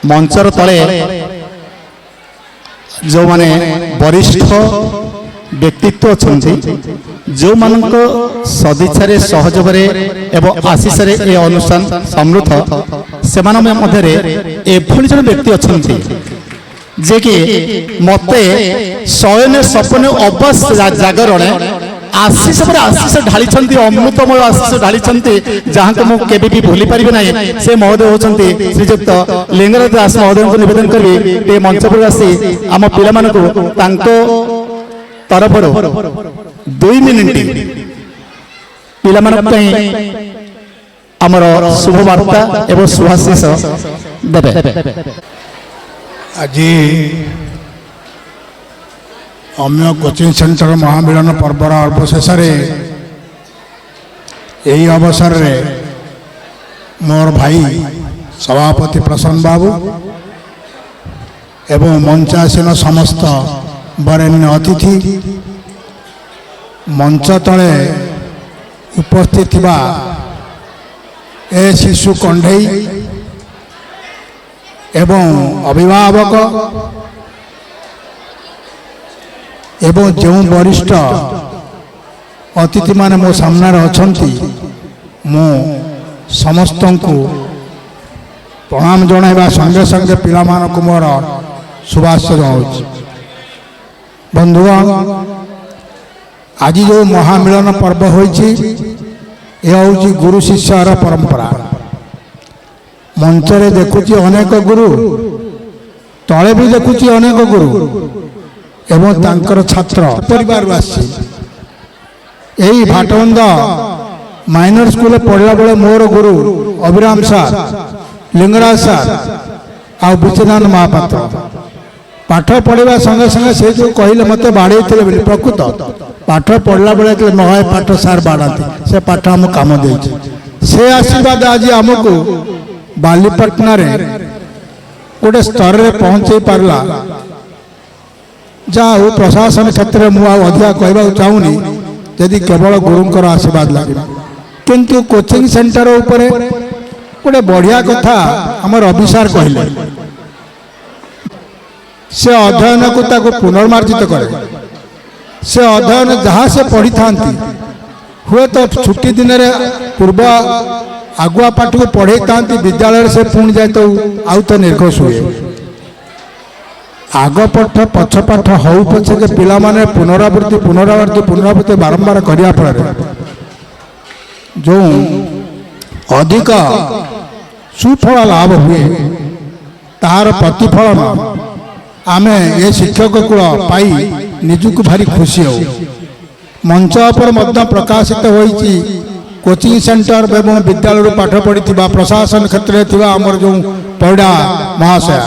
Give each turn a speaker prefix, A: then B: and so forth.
A: मंचर तले जो माने वरिष्ठ व्यक्तित्व अच्छा जो मान सदिच्छा सहयोग एवं आशीष ए अनुष्ठान समृद्ध से एभली जन व्यक्ति अच्छा जे कि मते शयन सपन अवस जागरण आशीष पर आशीष ढाली अमृतमय आशीष ढाली जहाँ को मुझे भी भूली पारि ना से महोदय होती श्रीजुक्त लिंगराज दास महोदय को निवेदन करी मंच पर आसी आम पिला तरफ 2 मिनिट पिला आमर शुभवार्ता एवं शुभाशीष देवे।
B: आज अम्य कोचिंग सेंटर महामिलन पर्वर अवशेष यही अवसर में मोर भाई सभापति प्रसन्न बाबू एवं मंचासीन समस्त वरेण्य अतिथि मंच तले उपस्थित ए शिशु कंढई एवं अभिभावक एवं जो वरिष्ठ अतिथि माने मो सामने अछंती मो समस्त को प्रणाम जणाइबा संगे संगे पिला मानक मोर शुभाशय जनाउछि। बंधुगण आज जो महामिलन पर्व होइछि यह हूँ गुरु शिष्यर परंपरा। मंचरे देखुची अनेक गुरु तले भी देखुची अनेक गुरु एवं तांकर छात्र परिवार आसी यही भाटबंध माइनर स्कूल पढ़ला बेले मोर गुरु अभिराम सार लिंगराज सार आ विश्वनाथ महापात्र पाठ पढ़ा संगे संगे से जो कहले मत बाड़े प्रकृत पाठ पढ़ला बेले नए पाठ सार बाढ़ाती से पाठ आम कम दे से आशीर्वाद आज आमको बालीपाटना गोटे स्तर में पहुँचे पारा जहाँ हो प्रशासन क्षेत्र में मुझे अधिका कहना चाहूनी यदि केवल गुरुंकर आशीर्वाद लगे किंतु कोचिंग सेंटर उपरे गोटे बढ़िया कथा आमर अभिसार कहले से अध्ययन को ताको पुनर्मार्जित करे से अध्ययन जहाँ से पढ़ी था हुए तो छुट्टी दिन पूर्व आगुआ पाठ को पढ़े था विद्यालय से पुणी जाए तो आउ तो निर्घोष हुए आग पाठ पछ पाठ हऊ पछे के पिला माने पुनरावृत्ति बारंबार करिया फल जो अधिक सुफल लाभ हुए तार प्रतिफलन आमे ये शिक्षक कुल पाई निजुक भारी खुशी हो। मंच पर मध्य प्रकाशित होईची कोचिंग सेंटर एवं विद्यालय पाठ पढ़ी प्रशासन क्षेत्र में आमर जो पढ़ा महाशया